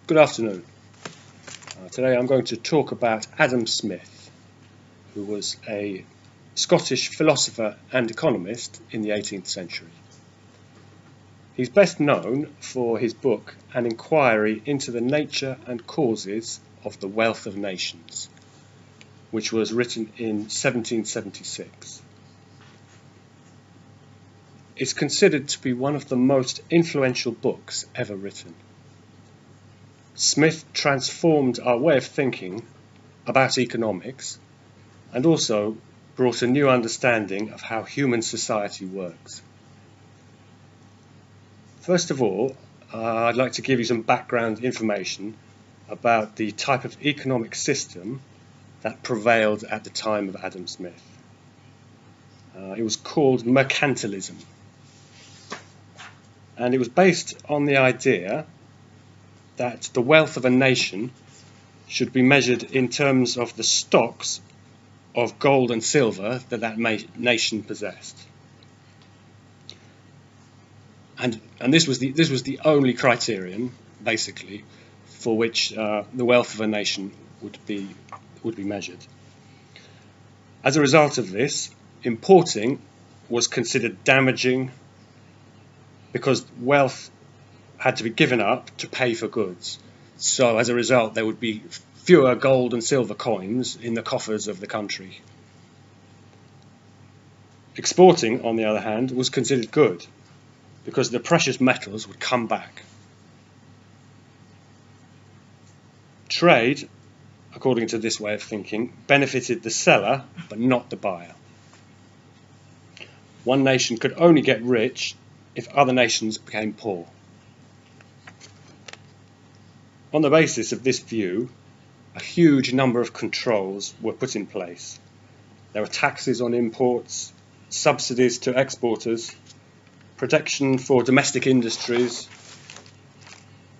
Good afternoon. Today I'm going to talk about Adam Smith, who was a Scottish philosopher and economist in the 18th century. He's best known for his book, An Inquiry into the Nature and Causes of the Wealth of Nations, which was written in 1776. It's considered to be one of the most influential books ever written. Smith transformed our way of thinking about economics and also brought a new understanding of how human society works. First of all, I'd like to give you some background information about the type of economic system that prevailed at the time of Adam Smith. It was called mercantilism, and it was based on the idea that the wealth of a nation should be measured in terms of the stocks of gold and silver that nation possessed. And this was the only criterion, basically, for which the wealth of a nation would be measured. As a result of this, importing was considered damaging because wealth had to be given up to pay for goods. So as a result, there would be fewer gold and silver coins in the coffers of the country. Exporting, on the other hand, was considered good because the precious metals would come back. Trade, according to this way of thinking, benefited the seller but not the buyer. One nation could only get rich if other nations became poor. On the basis of this view, a huge number of controls were put in place. There were taxes on imports, subsidies to exporters, protection for domestic industries.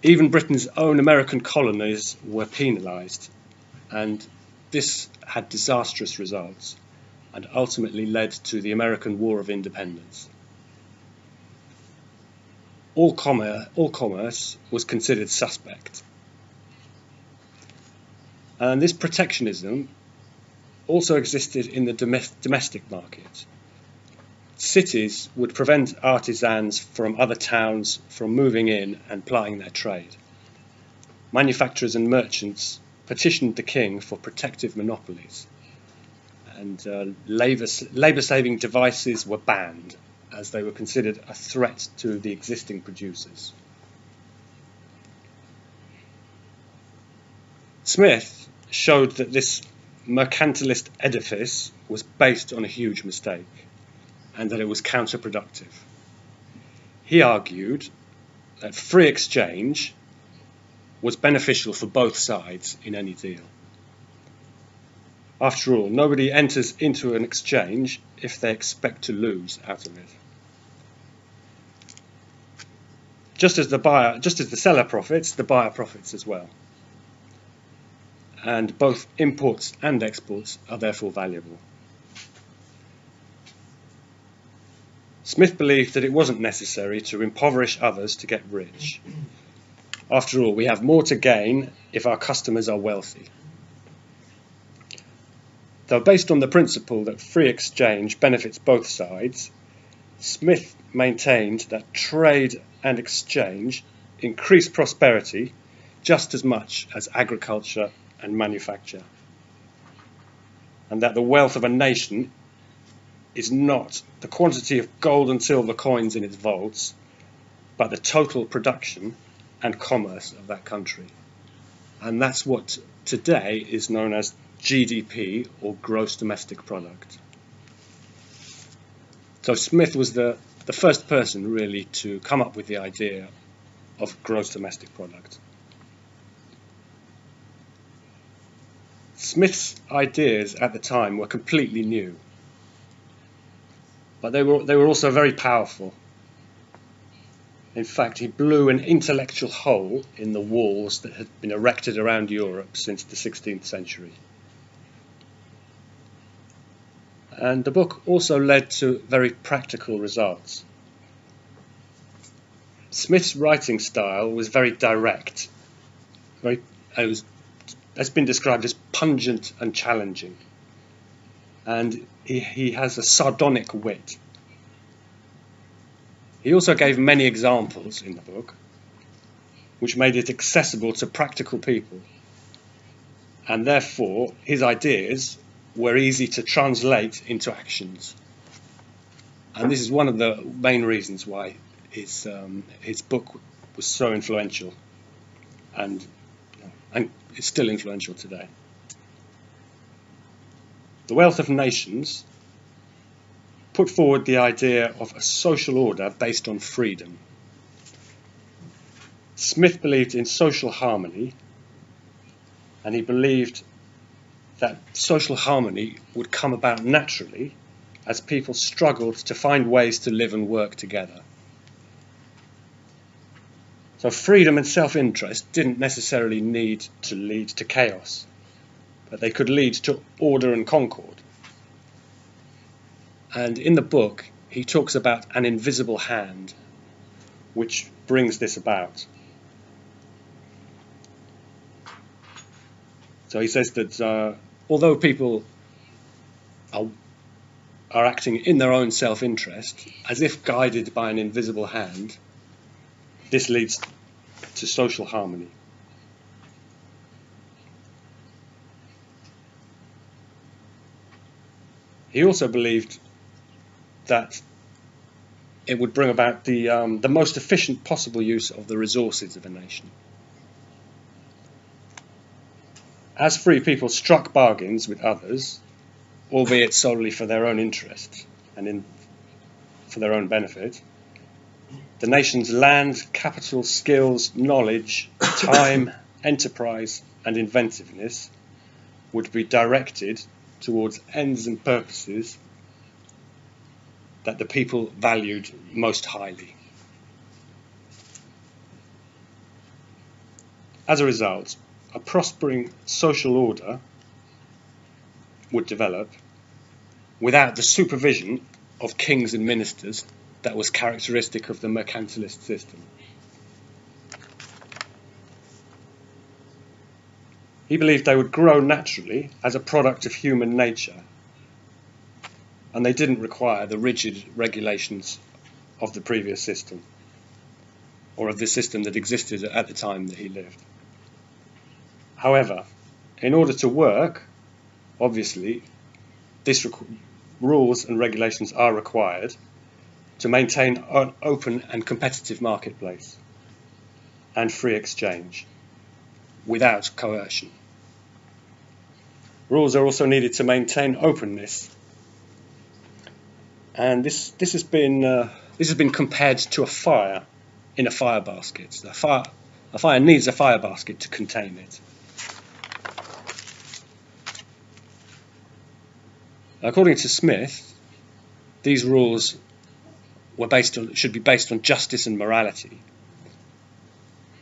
Even Britain's own American colonies were penalised, and this had disastrous results and ultimately led to the American War of Independence. All commerce was considered suspect. And this protectionism also existed in the domestic market. Cities would prevent artisans from other towns from moving in and plying their trade. Manufacturers and merchants petitioned the king for protective monopolies, and labour-saving devices were banned as they were considered a threat to the existing producers. Smith showed that this mercantilist edifice was based on a huge mistake and that it was counterproductive. He argued that free exchange was beneficial for both sides in any deal. After all, nobody enters into an exchange if they expect to lose out of it. Just as the seller profits, the buyer profits as well. And both imports and exports are therefore valuable. Smith believed that it wasn't necessary to impoverish others to get rich. After all, we have more to gain if our customers are wealthy. Though based on the principle that free exchange benefits both sides, Smith maintained that trade and exchange increase prosperity just as much as agriculture and manufacture, and that the wealth of a nation is not the quantity of gold and silver coins in its vaults, but the total production and commerce of that country. And that's what today is known as GDP, or gross domestic product. So Smith was the first person really to come up with the idea of gross domestic product. Smith's ideas at the time were completely new, but they were also very powerful. In fact, he blew an intellectual hole in the walls that had been erected around Europe since the 16th century. And the book also led to very practical results. Smith's writing style was very direct Has been described as pungent and challenging, and he has a sardonic wit. He also gave many examples in the book, which made it accessible to practical people, and therefore his ideas were easy to translate into actions. And this is one of the main reasons why his book was so influential, and it's still influential today. The Wealth of Nations put forward the idea of a social order based on freedom. Smith believed in social harmony, and he believed that social harmony would come about naturally as people struggled to find ways to live and work together. So freedom and self-interest didn't necessarily need to lead to chaos, but they could lead to order and concord. And in the book, he talks about an invisible hand which brings this about. So he says that although people are acting in their own self-interest, as if guided by an invisible hand, this leads to social harmony. He also believed that it would bring about the most efficient possible use of the resources of a nation. As free people struck bargains with others, albeit solely for their own interest and for their own benefit, the nation's land, capital, skills, knowledge, time, enterprise, and inventiveness would be directed towards ends and purposes that the people valued most highly. As a result, a prospering social order would develop without the supervision of kings and ministers that was characteristic of the mercantilist system. He believed they would grow naturally as a product of human nature, and they didn't require the rigid regulations of the previous system, or of the system that existed at the time that he lived. However, in order to work, obviously, rules and regulations are required to maintain an open and competitive marketplace and free exchange without coercion. Rules are also needed to maintain openness, and this has been compared to a fire in a fire basket. A fire needs a fire basket to contain it. According to Smith, these rules should be based on justice and morality,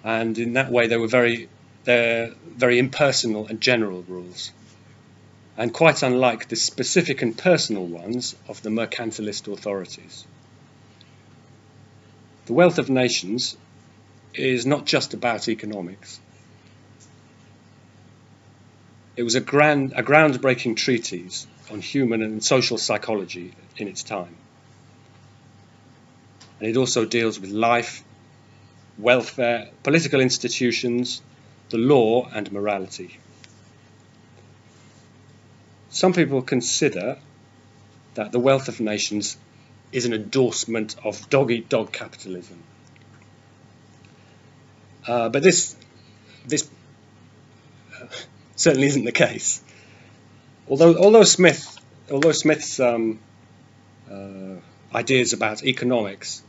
and in that way they're very impersonal and general rules, and quite unlike the specific and personal ones of the mercantilist authorities. The Wealth of Nations is not just about economics. It was a groundbreaking treatise on human and social psychology in its time. And it also deals with life, welfare, political institutions, the law, and morality. Some people consider that the Wealth of Nations is an endorsement of dog-eat-dog capitalism. But this certainly isn't the case. Although Smith's ideas about economics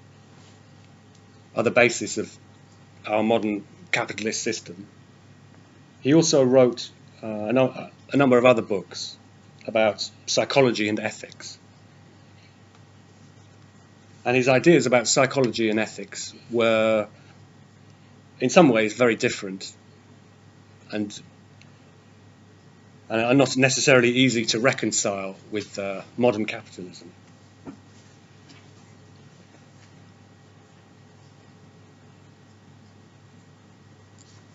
are the basis of our modern capitalist system, he also wrote a number of other books about psychology and ethics. And his ideas about psychology and ethics were, in some ways, very different and are not necessarily easy to reconcile with modern capitalism.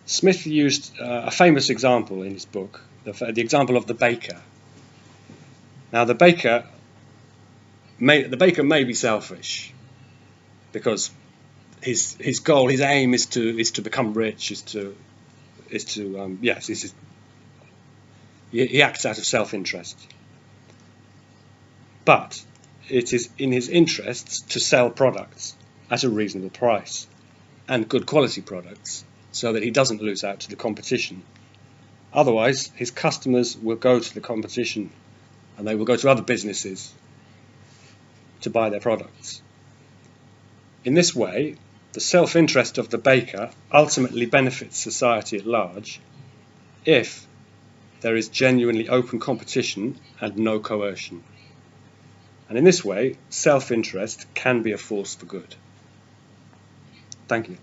Smith used a famous example in his book, the example of the baker. Now, the baker may be selfish because his goal, his aim is to become rich, he acts out of self-interest. But it is in his interests to sell products at a reasonable price and good quality products, so that he doesn't lose out to the competition. Otherwise, his customers will go to the competition and they will go to other businesses to buy their products. In this way, the self-interest of the baker ultimately benefits society at large if there is genuinely open competition and no coercion. And in this way, self-interest can be a force for good. Thank you.